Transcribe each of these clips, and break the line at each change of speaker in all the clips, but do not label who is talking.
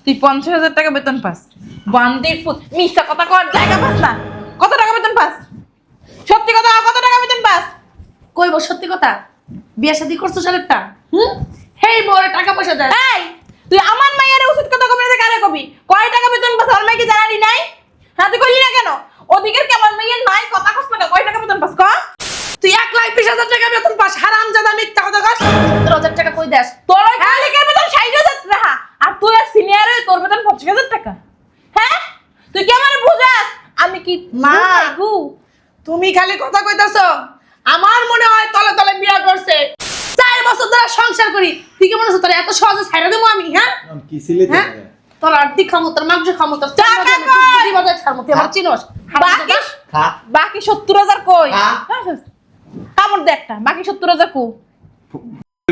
তুই 50,000 টাকা বেতন পাস, বান্দির পুত, মিথ্যা কথা কর, জায়গা পাস না। কত টাকা বেতন পাস? সত্যি কথা, কত টাকা বেতন পাস?
কইব সত্যি কথা? বিয়ে শাদী করছো সালেরটা? হেই বড় টাকা পয়সা দেয়।
এই তুই আমার মাইয়ারে উচিত কথা কবি না, কারে কবি? কয় টাকা বেতন পাস আমার মাইকে জানালি নাই? হ্যাঁ তুই কইলি না কেন? ওদিকের কি আমার মাইয়ের নাই কথা কস না? কয় টাকা বেতন পাস ক?
তুই 1,20,000 টাকা বেতন পাস, হারামজাদা মিথ্যা কথা কস। 70,000 টাকা কই দেস?
তোর ওই মালিকের বেতন 60,000 টাকা, আর তুই আর সিনিয়র হয়ে তোর বেতন 25,000 টাকা। হ্যাঁ তুই কি আমারে বুঝাস? আমি কি
মা,
গু?
তুমি খালি কথা কইতাছো। আমার মনে হয় তলে তলে বিয়ে করছে। 4 বছর ধরে সংসার করি, তুই কি মনে হচ্ছে তোর এত সহজে ছাইড়া দেবো আমি? হ্যাঁ
কি ছিলে
হ্যাঁ, তোর আর্ধেক খামো, তোর মাংস খামো, তোর
টাকা
চামড়া খামো,
কই?
তুই বাজার ছাড়মো, তুই আমার চিনোস?
বাকি
খা
বাকি 70,000 কই?
হ্যাঁ।
কামড় দে একটা, বাকি 70,000 কো?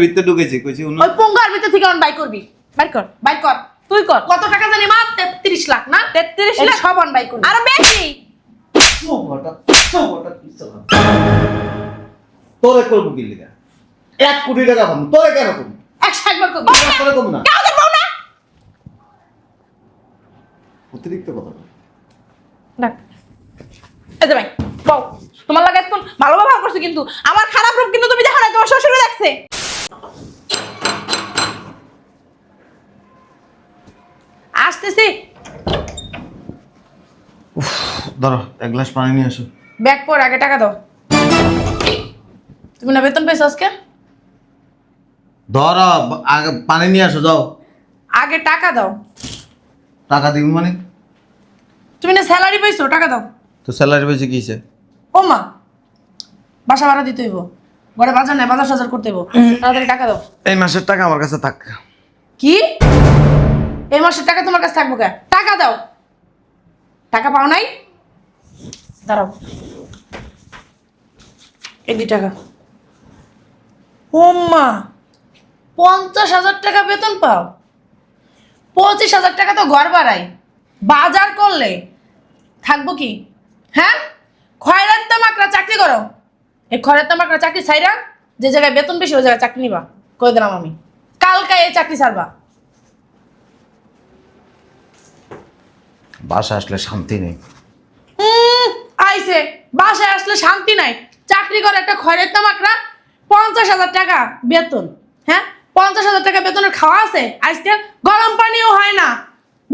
ভিতরে ঢুকেছি কইছি উনি
ওই পঙ্গার ভিতর থেকে অন বাই করবি।
বাইর কর,
বাই কর।
তুই কর।
কত টাকা জানি মা? 33 লাখ না?
33
এই
লাখ
সব অন বাই করবি।
আরো বেশি।
তোরে করবো কি লিগা 1 কোটি টাকা পাবো তোরে কেন করবো
160 বার করবি।
তোরে করবো না
কাউকে পাও না।
অতিরিক্ত কথা বলে।
ডাক। এই যে ভাই, বউ, তোমার লাগে এখন ভালো ব্যবহার করছে, কিন্তু আমার খারাপ রূপ কিন্তু তুমি দেখো না, তোমার শ্বশুরে দেখছে।
আসতেছি।
ধরো 1 গ্লাস পানি নিয়ে আসো
ব্যাগ পর, আগে টাকা দাও। তুমি না বেতন পেয়েছো আজকে?
ধরো আগে পানি নিয়ে আসো যাও
আগে টাকা দাও।
টাকা দিবি মানে
তুমি না স্যালারি পাইছো, টাকা দাও।
তো স্যালারি পেয়েছে কিছে
ও মা, বাসা ভাড়া দিতে হইব, ঘরে বাজার নাই, বাজার সাজার করতে হইব, তাড়াতাড়ি টাকা দাও।
এই মাসের টাকা আমার কাছে থাক
কি? এই মাসের টাকা তোমার কাছে থাকবো কে? টাকা দাও। টাকা পাও নাই? দাঁড়াও, এই 2 টাকা। ও মা, 50,000 টাকা বেতন পাও? 25,000 টাকা তো ঘর ভাড়াই, বাজার করলে থাকবো কি? হ্যাঁ, খয়রাত তামাকরা চাকরি করো। এই খয়রাত তামাকরা চাকরি ছাইরা যে জায়গায় বেতন বেশি ওই জায়গায় চাকরি নিবা, কই দিলাম আমি। কালকে এই চাকরি ছাড়বা।
বাসা আসলে শান্তি নেই
আইছে, বাসায় আসলে শান্তি নাই। চাকরি করে একটা খয়রাত তামাকরা, 50,000 টাকা বেতন। হ্যাঁ, 50,000 টাকা বেতনের খাওয়া আছে আজকে? গরম পানিও হয় না।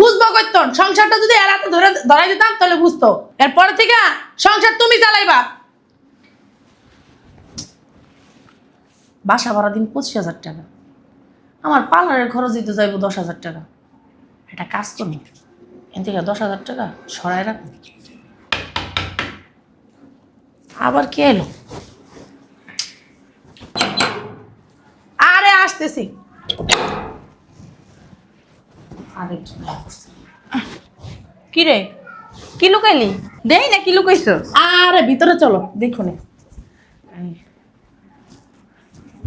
বুঝবো কইতন সংসারটা যদি এর হাতে ধরাই দিতাম তাহলে বুঝতো। এরপরে থেকে সংসার তুমি চালাইবা। বাসা ভাড়া দিন 25,000 টাকা, আমার পার্লারের খরচ দিতে যাইব 10,000 টাকা। এটা কাজ তো নেই, এন থেকে 10,000 টাকা সরাই রাখো। আবার কে এলো? আরে আসতেছি। আরেকজন আসছে।
কি রে, কি লুকাইলি? দেই না কি লুকাইছো?
আরে ভিতরে চলো, দেখো নে।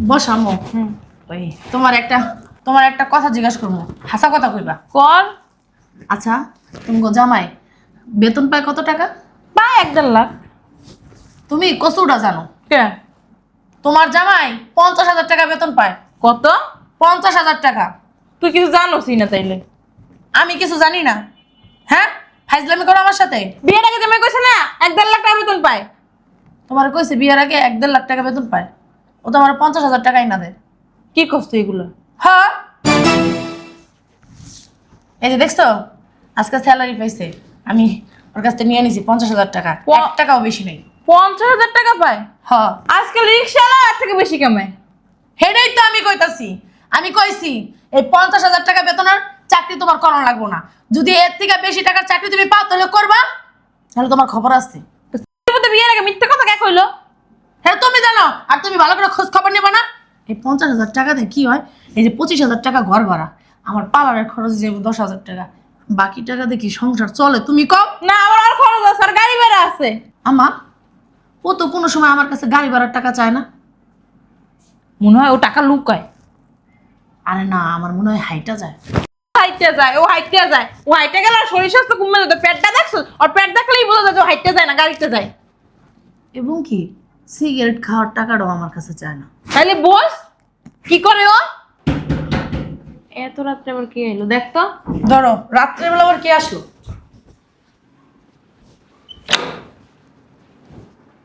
বসামো। ওই তোমার একটা কথা জিজ্ঞাসা করবো, হাসা কথা কইবা।
কর।
আচ্ছা, তুমি গো জামাই বেতন পায় কত টাকা?
বা 1.5 লাখ।
তুমি কসুটা জানো?
কে?
তোমার জামাই 50,000 টাকা বেতন পায়।
কত?
50,000 টাকা।
তুই কিছু জানোসই না তাইলে?
আমি কিছু জানি না? হ্যাঁ, ফাইজলামি করো আমার সাথে?
বিয়ের আগে তুমি কইছ না 1.5 লাখ টাকা বেতন পায়?
তোমার কইছে বিয়ের আগে 1.5 লাখ টাকা বেতন পায়, ও তো আমার 50,000 টাকাই না দেয়।
কি করছো এগুলো?
হ্যাঁ, এই যে দেখছো, আজকে স্যালারি পাইছে, আমি ওর কাছ থেকে নিয়ে নিছি 50,000 টাকা। 1 টাকাও বেশি নেই।
50,000 টাকা পায়?
হ্যাঁ,
আজকাল রিক্সাওয়ালা এর থেকে বেশি কামায়।
হেডেই তো আমি কইতাছি। আমি কইছি এই 50,000 টাকা বেতনের চাকরি তোমার করানো লাগবো না। যদি এর থেকে বেশি টাকার চাকরি তুমি পাও তাহলে করবা, তাহলে তোমার খবর আছে।
তুমি তো বিয়ের আগে মিথ্যা কথা কে কইলো?
হ্যাঁ তুমি জানো, আর তুমি ভালো করে খোঁজ খবর নেবা না। এই 50,000 টাকাতে কি হয়? এই যে 25,000 টাকা ঘর ভাড়া, আমার পার্লারের খরচ যাবে 10,000 টাকা, বাকি টাকা দিয়ে কি সংসার চলে তুমি কও?
না, আমার আর খরচ আছে, আর গাড়ি ভাড়া আছে।
আমা, ও তো কোনো সময় আমার কাছে গাড়ি ভাড়ার টাকা চায় না।
মনে হয় ও টাকা লুকায়।
আরে না, আমার মনে হয় হাইটা যায়।
হাইটে যায়, ও হাইটে যায়। ও হাইটে গেলে আর শরীর স্বাস্থ্য কমে যেত। পেটটা দেখছো? আর পেট দেখলেই বোঝা যায় যে ও হাইটে যায় না, গাড়িতে যায়।
এবং কি সিগারেট খাওয়ার টাকাটাও আমার কাছে চায় না।
তাইলে বস কি করে ও? এত রাত্রে আবার কি এলো দেখ তো।
ধরো রাত্রেবেলা আবার কে আসলো?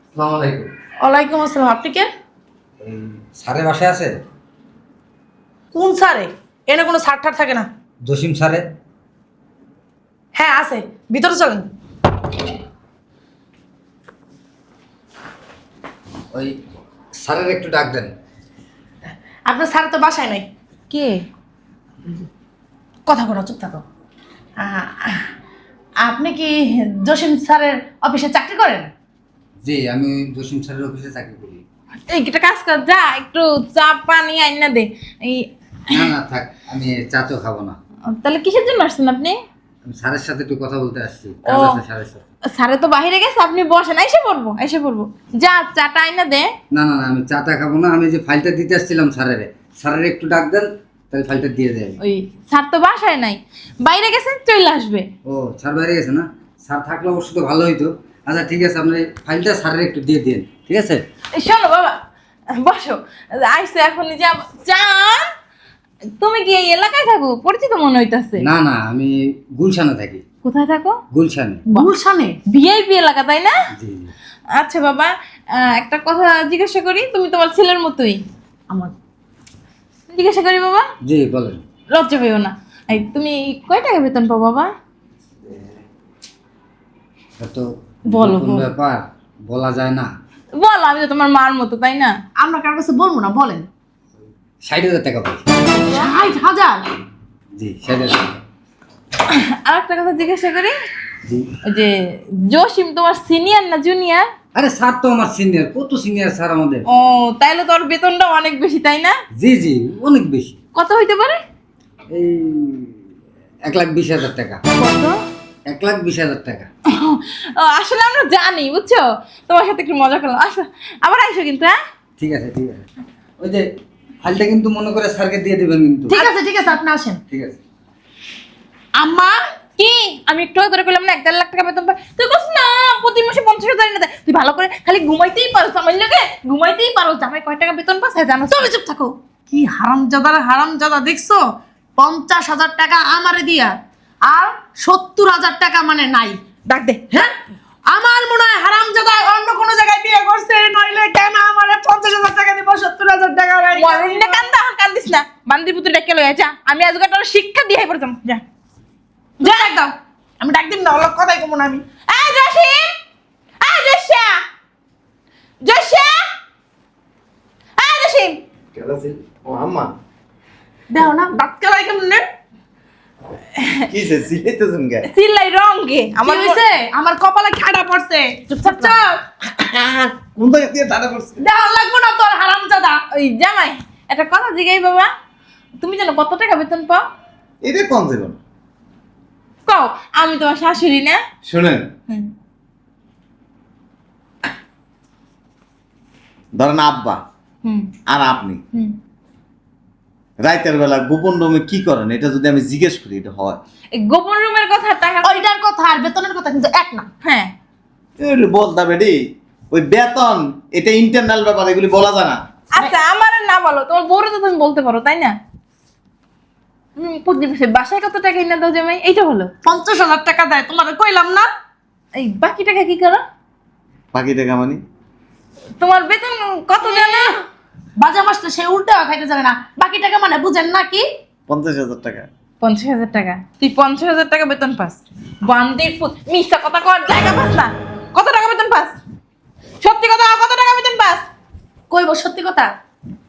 আসসালামু আলাইকুম।
ওয়ালাইকুম আসসালাম। আপনি কে?
এই স্যারের বাসায় আছে?
কোন স্যারে? এনে কোনো স্যার ঠার থাকে না।
জসিম স্যারে?
হ্যাঁ আছে, ভিতরে চলেন।
ওই স্যারের একটু ডাক দেন।
আপনার স্যার তো বাসায় নাই।
কে?
কথা বলো, চুপ থাকো। আপনি কি জসিম স্যারের অফিসে চাকরি করেন?
জি, আমি জসিম স্যারের অফিসে চাকরি করি।
এই একটা কাজ কর, যা একটু চা পানি আইনা দে। এই
না না থাক, আমি চা তো খাবো না।
তাহলে কিসের জন্য আসছেন আপনি?
আমি স্যারের সাথে একটু কথা বলতে আসছি, কাজ
ও।
আছে স্যারের সাথে।
স্যারে তো বাইরে গেছে, আপনি বসেন, এসে পড়বো। যা চাটা আইনা দে।
না না না, আমি চাটা খাবো না। আমি যে ফাইলটা দিতে আসছিলাম স্যারের একটু ডাক দেন, তাহলে ফাইলটা দিয়ে দেয়।
ওই স্যার তো বাসায় নাই, বাইরে গেছে, চলে আসবে।
ও, স্যার বাইরে গেছে না? স্যার থাকলে অবশ্য তো ভালো হইতো। আচ্ছা ঠিক আছে, আপনি ফাইলটা স্যারের একটু দিয়ে দিন, ঠিক আছে?
এই শোনো বাবা, বসো। আইসো এখনই যাব। জান, তুমি কি এই এলাকায় থাকো? পরিচিত মনে হইতাছে।
না না, আমি গুলশানে থাকি।
কোথায় থাকো?
গুলশানে।
গুলশানে?
ভিআইপি এলাকা, তাই না?
জি জি।
আচ্ছা বাবা, একটা কথা জিজ্ঞাসা করি, তুমি তোমার ছেলের মতোই।
আমার
জিজ্ঞাসা করি বাবা,
জি বলেন।
লজ্জা পেও না। এই তুমি কয় টাকা বেতন পাও বাবা?
এটা তো
বলো,
নতুন
বলো।
ব্যাপার, বলা যায় না।
বলো, আমি তো তোমার মার মতো, তাই না?
আমরা কার কাছে বলবো না, বলেন।
60,000 টাকা পাই।
60,000?
জি, 60,000 টাকা।
আর একটা কথা জিজ্ঞাসা করি,
জি।
ওই যে জসিম তোমার সিনিয়র না জুনিয়র?
আরে স্যার তো আমার সিনিয়র, কত সিনিয়র স্যার আমাদের।
ও, তাইলে তোর বেতনটা অনেক বেশি, তাই না?
জি জি, অনেক বেশি।
কত হইতে পারে?
এই 1,20,000 টাকা।
কত?
1,20,000 টাকা।
ও, আসলে আমরা জানি, বুঝছো, তোমার সাথে একটু মজা করলাম। আসো, আবার আইসো কিন্তু, হ্যাঁ?
ঠিক আছে ঠিক আছে। ওই যে ফাইলটা কিন্তু মনে করে স্যারকে দিয়ে দেবেন কিন্তু।
ঠিক আছে ঠিক আছে, আপনি আসেন।
ঠিক আছে।
আম্মা, কি আমি একটু করে বললাম না 1.5 লাখ টাকা বেতন পাই? তুই কস না প্রতি মাসে 50,000 না দেয়। তুই ভালো করে খালি ঘুমাইতেই পারো, আমার লাগে ঘুমাইতেই পারো। জামাই কয় টাকা বেতন পাস জানো?
তুমি চুপ থাকো। কি হারামজাদা দেখছো? 50,000 টাকা আমারে দিয়া আর 70,000 টাকা মানে নাই।
ডাক দে।
হ্যাঁ, আমার মনে হয় হারামজাদা অন্য কোনো জায়গায় বিয়ে করছে, নইলে কেন আমারে 50,000 টাকা দিব, 70,000 টাকা নাই।
মরুন্ডে কান্দা, কান্দিস না। বান্দি পুত্র ডেকে লইয়া যা, আমি আজকে তোর শিক্ষা দিয়ে পড়তাম। যা
যা ডাক দাও। আমি ডাক দিম না, ওর কথাই কমু না আমি।
এই জসিম, এই জসিয়া, জসিয়া, এই জসিম।
কেলাছিল ও আম্মা
দেখো না দাঁত কেলাই কেমনে।
কি সে সিলেতেছেন কে?
সিলাই রঙে
আমার
আমার
হইছে, আমার কপালে খাড়া পড়ছে। চুপ থাক।
কোন জায়গা দিয়ে টাটা করছে?
দেওয়া লাগবো না তোর হারামজাদা।
ওই জামাই, একটা কথা জিগাই বাবা, তুমি জানো কত টাকা বেতন পাও?
এটা কোন জীবন?
কও, আমি তোমার শাশুড়ি না?
শুনেন,
হুম।
ধরেন আব্বা
হুম
আর আপনি
হুম।
রাতের বেলা গোপন রুমে কি করেন, এটা যদি আমি জিজ্ঞেস করি এটা হয়?
এই গোপন রুমের কথা টাকা।
ওইটার কথা আর বেতনের কথা কিন্তু এক না।
হ্যাঁ,
বলতা বেডি, ওই বেতন এটা ইন্টারনাল ব্যাপার, এগুলি বলা যায় না।
আচ্ছা আমার আর না বলো, তোমার বউরে তো তুমি বলতে পারো, তাই না? প্রতি মাসে বাসায় কত টাকা এনে দাও জামাই? এইটা হলো
50,000 টাকা দেয়, তোমার কইলাম না?
এই বাকি টাকা কি করো?
বাকি টাকা মানে
তোমার বেতন কত জানো?
বাজা মাসটা সে উল্টা খাইতে জানে না। বাকি টাকা মানে বুঝেন না কি?
50,000 টাকা।
50,000 টাকা? তুই 50,000 টাকা বেতন পাস? বান্দির পুত, মিথ্যা কথা কর জায়গা পাস না। কত টাকা বেতন পাস? সত্যি কথা, কত টাকা বেতন পাস?
কইব সত্যি কথা?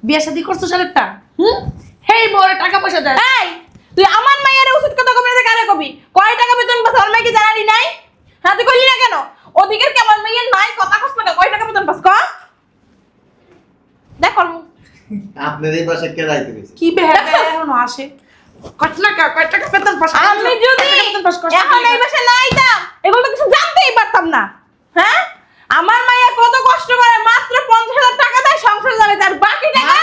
বিয়ে শাদী করছো ছেলেটা? হেই বড় টাকা পয়সা দেয়।
এই, তুই আমার মাইয়ারে ওষুধ কথা কবে না কারে কবি? কয় টাকা বেতন পাস? আমার মাইকে জানালি নাই? হ্যাঁ, তুই কইলি না কেন? ওদিকের কেমন মাইয়ের নাই কথা কস না, কয় টাকা বেতন পাস ক? দেখ ওর মুখ।
আপনার এই বাসায় কে রাইতে গেছে?
কি বেহাবে এখনো আসে। কয় টাকা বেতন পাস?
আমি যদি এখন এই বাসায় না আইতাম, এগুলো তো কিছু জানতেই পারতাম না। হ্যাঁ, আমার মাইয়া কত কষ্ট করে মাত্র 50,000 টাকা দেয় সংসার চালাতে, আর বাকি টাকা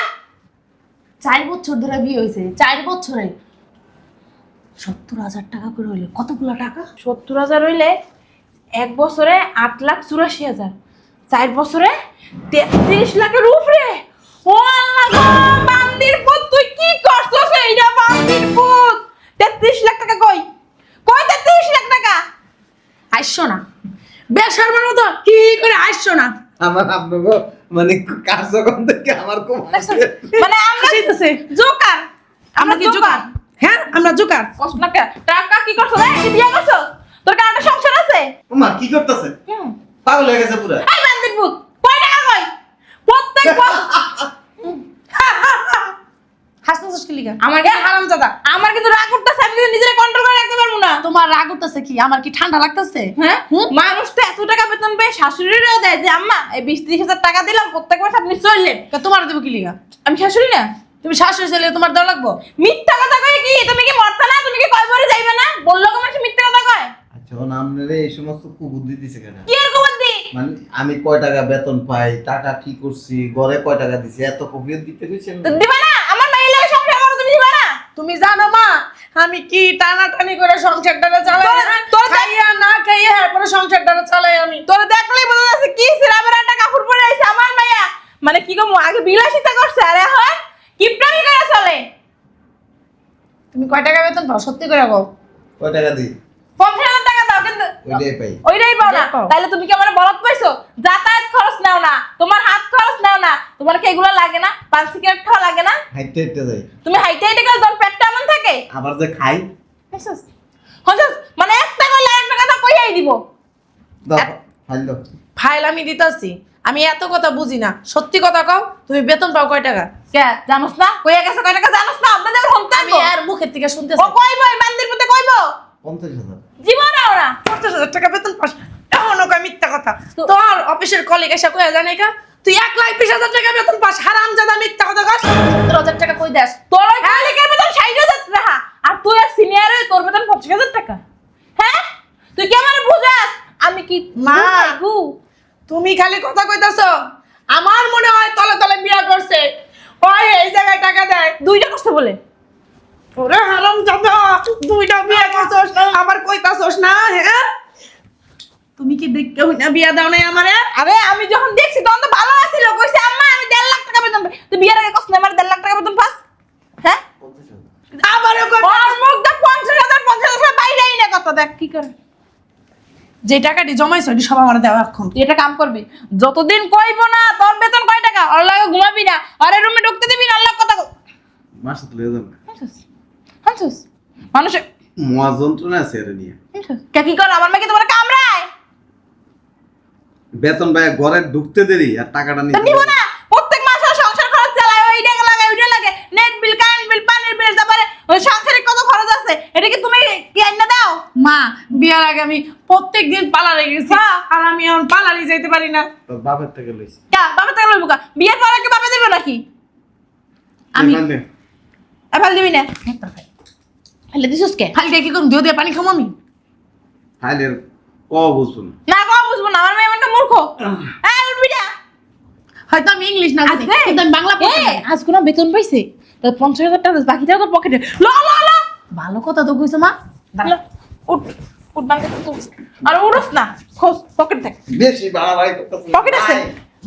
4 বছর ধরে বিয়ে হয়েছে, 4 বছরে 70,000 টাকা করে হইলে কতগুলো টাকা?
70,000 হইলে 1 বছরে 8,84,000, 4 বছরে 33 লাখের উপরে। ও আল্লাহ গো, বান্দি বান্দির পুত তুই কি করছস? এইটা বান্দির পুত 33 লাখ টাকা কই 33 লাখ টাকা?
আইসো না বেশরমের মতো কি করে আইসো না
আমার আপনাকে মানে কার্যক্রম থেকে আমার খুব
মানে আমরা
হাসিতেছে।
জোকার
আমরা কি জোকার? হ্যাঁ আমরা জোকার।
কষ্ট না কে? টাকা কি করছস? এই তুই বিয়ে করছস? তোর কি একটা সংসার আছে?
মা কি করতেছে? পাগল হয়ে গেছে পুরো।
এই বান্দির পুত কয় টাকা কই? প্রত্যেক
হাসতেছিস কি লিগা?
আমার
এ হারামজাদা,
আমার কিন্তু রাগ করতেছে, আমি কিন্তু নিজেরে কন্ট্রোল করে রাখতে পারবো না।
তোমার রাগ উঠতেছে কি? আমার কি ঠান্ডা লাগতেছে?
হ্যাঁ মানুষটা এত টাকা বেতন পেয়ে শাশুড়িরও দেয় যে আম্মা এই 20-30 হাজার টাকা দিলাম প্রত্যেক মাসে আপনি চললেন।
তা তোমার দেবো কি লিগা?
আমি শাশুড়ি না?
তুমি শাশুড়ি ছেলে তোমার দেওয়া লাগবো?
মিথ্যা কথা কয় কি? তুমি কি মরতা না? তুমি কি কয় বলে যাইবে না? বললো কো মানুষ মিথ্যা কথা কয়?
আচ্ছা ও আপনারে এই সমস্ত কুবুদ্ধি দিছে কেন?
কি এর কুবুদ্ধি?
মানে আমি কয় টাকা বেতন পাই, টাকা কি করছি, ঘরে কয় টাকা দিছি, এত কপিয়ত দিতে কইছেন?
তো দিবা না? আমার মাইলে সংসার করো, তুমি দিবা না?
তুমি জানো মা আমি কি টানাটানি করে সংসারটা চালাই?
তোর
খাইয়া না খাইয়া এরপরে সংসারটা চালাই আমি।
তোরে দেখলেই বোঝা যাচ্ছে কি সিরাবের একটা কাপড় পরে আইছে আমার মাইয়া। মানে কি গো আগে বিলাসিতা করছে আর এখন কিপটামি করে চলে।
তুমি কয় টাকা বেতন পাও সত্যি করে বল?
কয় টাকা দিই?
50,000 টাকা দাও কিন্তু
ওইটাই পাই।
ওইটাই পাও না।
পাও।
তাহলে তুমি কি আমার বরাত পাইছো? যাতায়াত খরচ নাও না, তোমার হাত খরচ নাও না, তোমার কি এগুলো লাগে না? পান সিগারেট খাওয়া লাগে না?
হাইটে হাইটে যাই।
তুমি হাইটে হাইটে গেলে তোমার পেটটা এমন থাকে?
আবার যে খাই,
হাসছস? হাসছস? মানে একটা কইলে আরেকটা কথা কইয়াই দিব।
দাও ফাইল দাও।
ফাইল আমি দিতাছি। আমি এত কথা বুঝি না, সত্যি কথা কও তুমি বেতন পাও কয় টাকা?
কে জানোস না? কইয়া গেছে কয় টাকা জানোস না? আপনি যেমন হন্তা
আমি আর মুখের থেকে
ও
শুনতেছি
কইবো এই বান্দির পুতে কইবো
50,000।
জীবনে ওরা
50,000 টাকা বেতন পাস, এমনও কয় মিথ্যা কথা।
তো-
তোর অফিসের কলিগ এসে কয়ে জানে কা তুই 1,20,000 টাকা বেতন পাস, হারামজাদা মিথ্যা কথা কস। 70,000 টাকা কই দেস?
তোর ওই মালিকের বেতন 60,000 টাকা আর তুই আর সিনিয়র হয়ে তোর বেতন 50,000 টাকা। হ্যাঁ তুই কি আমার বুঝাস? আমি কি
মা।
গু
তুমি খালি কথা কইতাছো। আমার মনে হয় তলে তলে বিয়া করছে, ওই এই জায়গায় টাকা দেয়।
দুইটা করতে বলে
ওরে হারামজাদা, দুইটা বিয়া করছস আবার কইতাছস না? হ্যাঁ তুমি কি দেখতে হই না বিয়া দাও নাই আমারে?
আরে আমি যখন দেখছি তখন তো ভালো আছিল, কইছে আম্মা আমি 1.5 লাখ টাকা বেতন পাই। তুই বিয়ের আগে কষ্ট না আমার 1.5 লাখ টাকা বেতন পাস? হ্যাঁ
50,000।
আবারও কই
ওর মুখ দা 50,000 বাইরেই না কত দেখ কি করে।
যে টাকাটি জমাইছ ওটি সব আমার দেওয়া এখন।
তুই এটা কাম করবি যতদিন কইবো না তোর বেতন কয় টাকা ওর লাগে ঘুমাবি না আরে রুমে ঢুকতে দিবি না আল্লাহ কথা
মাসে তো লয়ে যাবে।
হানছস মানুষে
মোয়া যন্ত্রণা আছে এর নিয়ে।
কে কি কর আমার মেয়ে কি তোমার কামড়ায়?
বেতন ভাই ঘরে ঢুকতে দেরি আর টাকাটা
তো
নিতে
নিব না প্রত্যেক মাসে সংসার খরচ চালায় ওই টাকা লাগে ওইটা লাগে নেট বিল কারেন্ট বিল পানির বিল তারপরে ওই সংসারে কত খরচ আছে এটা কি তুমি কি আইনা দাও?
মা বিয়ার আগে আমি প্রত্যেকদিন পার্লারে গেছি,
হ্যাঁ।
আর আমি এখন পার্লারে যাইতে পারি না।
তোর বাপের থেকে লইছি।
কা বাবা টাকা লইব কা বিয়ের পরে কি বাবা দেবে নাকি?
আমি
এখানে
এফাল দিবি না ফেলে দিছস কে?
খালি কি করুন দিয়ে দিয়ে পানি খামো আমি?
ফাইলের ক বুঝুন।
না কো বুঝবো না আমার মেয়ে এমন মূর্খ। এই উঠবি না
হয়তো আমি ইংলিশ না জানি, কিন্তু আমি বাংলা পড়তে পারি।
আজ কোনো বেতন পাইছে তো 50,000 টাকা বাকিটা তোর পকেটে ল ল ল
ভালো কথা তো কইছো মা।
ল, উঠ উঠ বাঙ্গে তুই আর উড়স না খোস পকেট দেখ
বেশি বাড়াবাড়ি করতেছ।
পকেট আছে?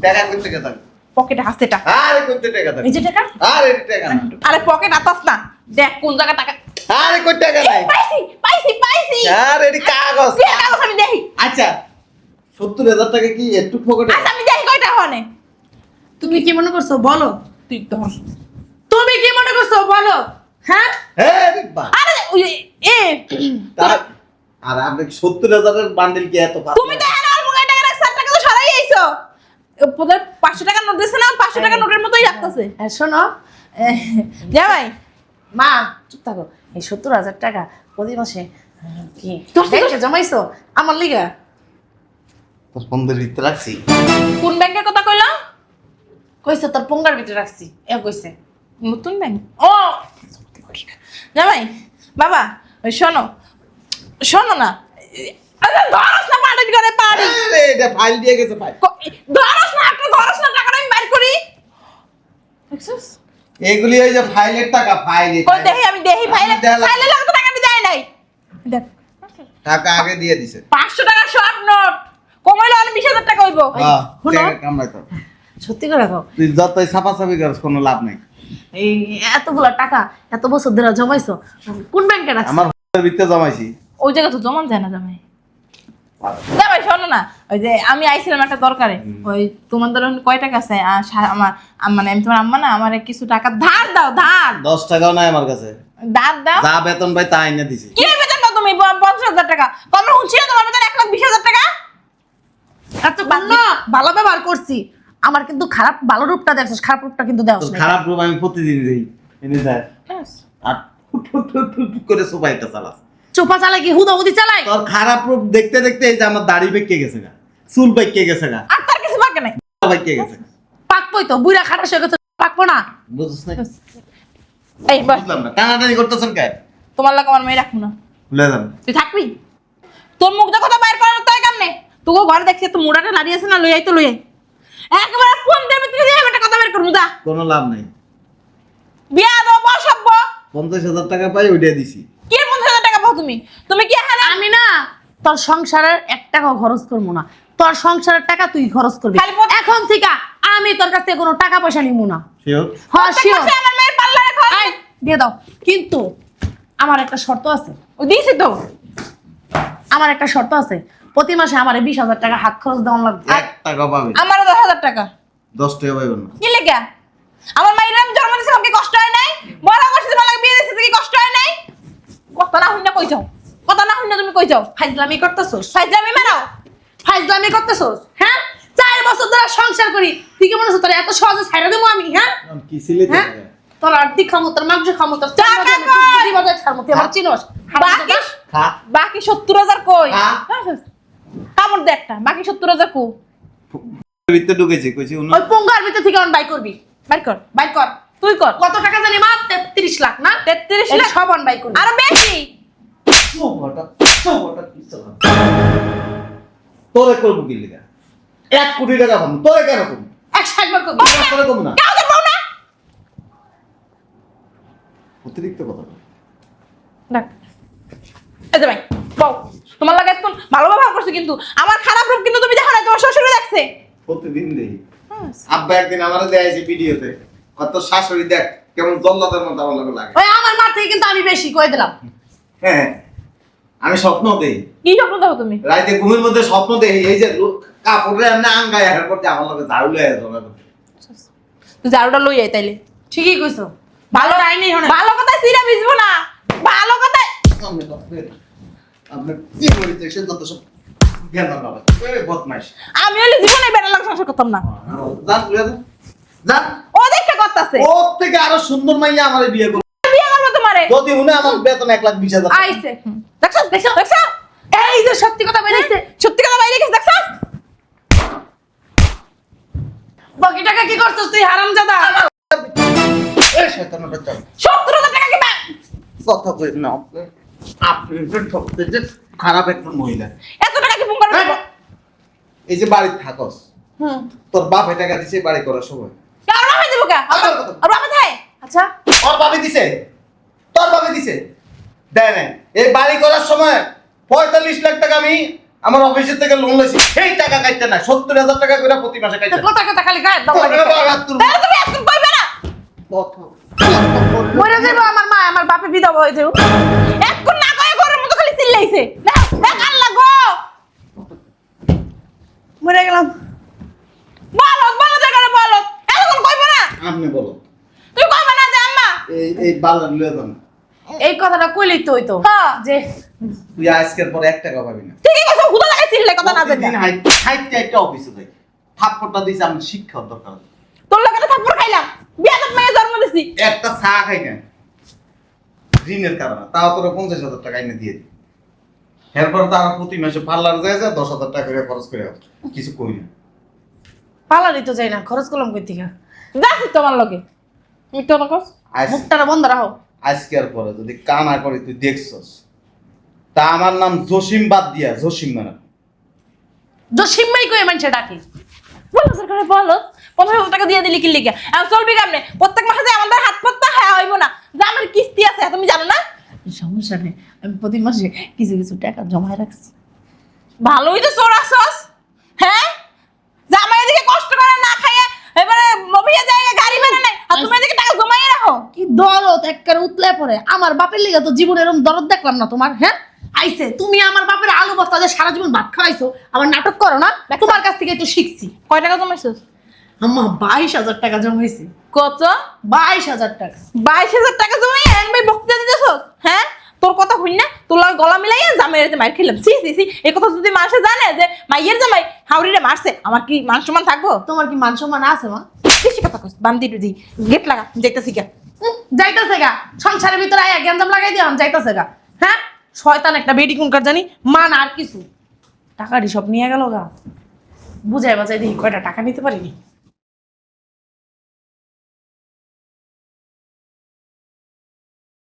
টাকা কই থেকে থাকে?
পকেটে আছে এটা
আরে কই টাকা থাকে?
এই যে টাকা
আরে টাকা না।
আরে পকেট আতাস না দেখ কোন জায়গা টাকা
আরে কই টাকা নাই।
পাইছি পাইছি পাইছি
আরে এটি কাগজ।
তুই কাগজ আমি দেখি
আচ্ছা 70,000 টাকা কি একটু পকেটে?
আচ্ছা আমি দেখি কয়টা হনে
তুমি কি মনে করছো বলো?
তুই ধর
তুমি কি মনে করছো বলো? হ্যাঁ
হ্যাঁ রে বা।
আরে ওই এ
তার আর আপনি 70,000 এর বান্ডেল কি এত পাতলা?
তুমি তো এর অল্প কয় টাকা রাখছ টাকা তো সরাই আইছো ওদের 500 টাকা নোট দিছে না 500 টাকা নোটের মতোই রাখতাছে
শোনো
যা ভাই
মা, চুপ থাকো। এই 70,000 টাকা প্রতি মাসে কি
তোর
ব্যাংকে জমাইছো আমার লিগা?
তোর ফোনের ভিতরে রাখছি।
কোন ব্যাংকের কথা কইলা?
কইছে তোর পোঙ্গার ভিতরে রাখছি, এ কইছে।
নতুন ব্যাংক ও যা ভাই বাবা ওই শোনো শোনো না আরে ধরস না পাড়ি করে পাড়ি
আরে এটা ফাইল দিয়ে গেছে ফাইল।
ধরস না একটা ধরস না টাকাটা আমি বাইর করি দেখছস
এগুলি ওই যে ফাইলের টাকা ফাইল।
কই দেখি আমি দেখি ফাইলে ফাইলে লাগতো টাকা আমি দেই নাই দেখ
টাকা আগে দিয়ে দিছে।
500 টাকা শর্ট নোট কমাইলে আমি 20,000 টাকা হইব
হ্যাঁ
শোনো।
টাকা কামাই তো।
সত্যি করে কও।
তুই যতই ছাপাছাপি করিস কোনো লাভ নাই।
এই এতগুলা টাকা এত বছর ধরে জমাইছো কোন ব্যাংকে রাখছো?
আমার ভিতরে জমাইছি।
ওই জায়গা তো জমান যায় না জামাই। জামাই শোনো না, ওই যে আমি আইছিলাম একটা দরকারে, ওই তোমাদের কয় টাকা আছে আমার মানে আমি তোমার আম্মা না আমার কিছু টাকা ধার দাও, ধার
10 টাকাও নাই আমার কাছে।
ধার দাও।
যা বেতন পাই তা এনে দিছি।
কি বেতন দাও তুমি? 50,000 টাকা। তোমরা শুনছি না তোমার বেতন 1,20,000 টাকা?
আচ্ছা না ভালো ব্যবহার করছি, আমার কিন্তু খারাপ ভালো রূপটা দেখছিস, খারাপ রূপটা কিন্তু দেওয়া
তোর খারাপ রূপ আমি প্রতিদিন দেই। এনে দেয় আর করে সোপাইটা চালাস।
চোপা চালাই কি হুদাহুদি চালাই?
তোর খারাপ রূপ দেখতে দেখতে এই যে আমার দাড়ি পেকে গেছে গা, চুল পেকে গেছে গা,
আর তার কিছু বাকি নাই।
পেকে গেছে।
পাকবই তো, বুড়া খাটাস হয়ে গেছে, পাকবো না?
বুঝছিস না?
এই বস,
বুঝলাম না, টানাটানি করতেছেন কেন?
তোমার লাগে আমার মেয়ে রাখবো না।
ভুলে যান।
তুই থাকবি? তোর মুখ দেখো তো বাইর করার তাই কেমনে? তোকে ঘরে দেখছি তো মোড়াটা দাঁড়িয়ে আছে না, লই আই তো লই আই। একেবারে ফোন দেবে তুই দিয়ে একটা কথা বের করবো দা।
কোনো লাভ নাই।
বিয়া দাও বসাবো।
50,000 টাকা পাই ওইটা দিছি।
কি 50,000 টাকা পাও তুমি? তুমি কি এখানে
আমি না তোর সংসারের 1 টাকাও খরচ করবো না, তোর সংসারের টাকা তুই খরচ করবি।
খালি বল-
এখন থেকে আমি তোর কাছ থেকে কোনো টাকা পয়সা নিব না।
শিওর?
হ্যাঁ
প্রত্যেক
শিওর,
মাসে আমার মেয়ের পাল্লা রাখো?
আই দিয়ে দাও, কিন্তু আমার একটা শর্ত আছে।
ও দিছি তো।
আমার একটা শর্ত আছে, প্রতি মাসে আমার 20,000 টাকা হাত খরচ দেওয়া লাগবে।
1 টাকা পাবে।
আমারও 10,000 টাকা।
10 টাকা পাইবেন না।
কি লেগা? আমার মায়ের আমি জন্ম দিয়েছি, আমাকে কষ্ট হয় নাই? বড় করছি তোমার লাগে বিয়ে দিয়েছি, কি কষ্ট হয় নাই? কথা না হইনা কই যাও? কথা না হইনা তুমি কই যাও?
ফাইজলামি করতেছস,
ফাইজলামি মারাও।
ফাইজলামি করতেছস, হ্যাঁ? 4 বছর ধরে সংসার করি, তুই কি মনে হচ্ছে তোর এত সহজে ছাইড়া দেবো আমি? হ্যাঁ
আমি কি ছিলে
হ্যাঁ, তোর আর্ধি খামো, তোর মাংস খামো, তোর
টাকা কই?
বাজার ছাড়মো, তুই আমার চিনোস?
বাকি
খা।
বাকি 70,000 কই?
হ্যাঁ।
কামড় দে একটা। বাকি 70,000 কো?
ভিতরে ঢুকেছি কইছি উনি
ওই পঙ্গার ভিতর থেকে অন বাই করবি,
বাইর কর।
বাই কর।
তুই কর।
কত টাকা জানি মা? 33 লাখ না?
33
এই
লাখ?
সব অন বাই করবি।
আরো বেশি।
তোরে করবো কি লিগা? 1 কোটি টাকা পাবো তোরে কেন করবো?
160 বার করবি।
তোরে করবো না।
কেউ দেখবো না।
অতিরিক্ত কথা বলে।
দেখ। এই যে ভাই, বউ, তোমার লাগে এখন ভালো ব্যবহার করছে, কিন্তু আমার খারাপ রূপ কিন্তু তুমি দেখো না, তোমার শ্বশুরে দেখছে।
প্রতিদিন দেই। আব্বা একদিন আমারে দেখাইছে ভিডিওতে, কত শাশুড়ি দেখ কেমন জল্লাদের মতো আমার লাগে লাগে।
ওই আমার মা থেকে কিন্তু আমি বেশি কই দিলাম।
হ্যাঁ, আমি স্বপ্ন দেই,
কি স্বপ্ন দেখো তুমি?
রাতে ঘুমের মধ্যে স্বপ্ন দেই এই যে কাপড়ে এমনি আঙ্গায় হের করতে আমার লগে ঝাড়ু লয়ে যাবে।
তুই ঝাড়ুটা লই আই তাইলে।
ঠিকই কইছো,
ভালো
আইনি হনে।
ভালো কথা সিরা বুঝবো না। ভালো কথা
আপনি কি বলিতে সে যত সব জ্ঞান বাবা ওই বদমাইশ।
আমি হলে জীবনে বেড়া লাগে সংসার করতাম না।
যান লয়ে যান। যান।
ও দেখে করতেছে।
ও থেকে আরো সুন্দর মাইয়া আমারে বিয়ে করবে।
বিয়ে করবো তোমারে।
যদি উনি আমার বেতন 1,20,000 টাকা।
আইছে। দেখছ দেখছ দেখছ?
এই যে সত্যি কথা বেরিয়েছে,
সত্যি কথা বাইরে গেছে দেখছ?
বাকি টাকা কি করছস তুই হারামজাদা?
এই শয়তানটা চল।
70,000 টাকা কি ব্যাগ?
কথা কই না আপনি। আপনি তো সবথেকে খারাপ একটা মহিলা।
এত টাকা কি পুঙ্গার
হ্যাঁ? এই যে বাড়ি থাকস,
হুম,
তোর বাপ টাকা দিছে বাড়ি করার সময়।
কার বাবা দিব কা?
আমার কথা।
আর বাবা থাকে?
আচ্ছা
তোর বাবা দিছে, তোর বাবা দিছে। দেয় না। এই বাড়ি করার সময় 45 লাখ টাকা আমি আমার অফিসের থেকে লোন লইছি। সেই টাকা কাটতে না, 70,000 টাকা করে প্রতি মাসে কাটতে।
কথা কথা খালি গায়ে দাও লাগে।
তাহলে তুমি এখন কইবে না?
মরে যাবো আমার মা, আমার বাপে বিধবা হয়ে যাবো।
এখন না কয়ে ঘরের মতো খালি চিল্লাইছে। দেখ দেখ আল্লাহ গো।
মরে গেলাম।
বলো বলো জায়গায় বলো। এখন কইবে না?
আপনি বলো,
তুই কইবে না যে আম্মা?
এই বালার লয়ে যান।
এই কথাটা কইলেই তো হইতো
হ্যাঁ।
যে
তুই আজকের পর 1 টাকা পাবি না।
ঠিকই কইছো, হুদা জায়গায় চিল্লাই কথা না জানি।
প্রতিদিন হাইটটা একটা অফিসে যাই। থাপ্পড়টা দিছে আমি শিক্ষা দরকার।
তোর লাগে তো থাপ্পড় খাইলাম। বিয়াদব মেয়ে জন্ম দিছি।
একটা চা খাই না ঋণের কারণে, তাও তোরা 50,000 টাকা এনে দিয়ে দিই। এরপর তারা প্রতি মাসে পার্লার যায় 10,000 টাকা করে খরচ করে আসে। কিছু কই না।
পালারই তো যাই না, খরচ করলাম কই থেকে?
যাচ্ছি তোমার লগে। মিথ্যা কথা কস?
মুখটা বন্ধ রাখো।
আজকের পরে যদি কানা করে তুই দেখছস, তা আমার নাম জসিম বাদ দিয়া জসিম মানে।
জসিম্মাই কই মানুষে ডাকে।
বলো সরকারে বলো। 50,000 টাকা দিয়ে দিলি কি লিখে? আর চলবি কেমনে? প্রত্যেক মাসে যে আমাদের হাত পাততে হ্যাঁ হইব না। যে আমার কিস্তি আছে তুমি জানো না?
সমস্যা নেই, আমি প্রতি মাসে কিছু কিছু টাকা জমায় রাখছি।
ভালোই তো চোরাছস। হ্যাঁ? জামাই এদিকে কষ্ট করে না খাইয়ে এবারে মবিয়া জায়গা গাড়ি ভাড়া নাই। আর তুমি এদিকে টাকা জমাইয়ে
দরদ একবারে উতলে পড়ে। আমার বাপের লিগে তো জীবনে এরকম দরদ দেখলাম না তোমার। হ্যাঁ আইছে তুমি আমার বাপের আলু বস্তা দিয়ে সারা জীবন ভাত খাওয়াইছো, আবার নাটক করো না। তোমার কাছ থেকে একটু শিখছি।
কয় টাকা জমাইছিস?
আম্মা 22,000 টাকা জমাইছি।
কত?
22,000 টাকা।
22,000 টাকা জমাই ভাই বক্তৃতা দিতেছস? হ্যাঁ তোর কথা হইন না, তোর লগে গলা মিলাইয়া জামাইয়ের মার খেলাম। সি সি সি, এই কথা যদি মানুষে জানে যে মাইয়ের জামাই হাউরিরে মারছে, আমার কি মান সম্মান থাকবো?
তোমার কি মান সম্মান আছে মা?
বেশি কথা কস, বান্দি টুদি গেট লাগা, যাইতাছি গা।
যাইতাছে গা, সংসারের ভিতরে আয়া গ্যাঞ্জাম লাগাই দিও, যাইতাছে গা। হ্যাঁ শয়তান একটা বেডি কোনকার জানি, মান আর কিছু। টাকাটি সব নিয়ে গেল গা। বুঝাই বাজাই দেখি কয়টা টাকা নিতে পারিনি।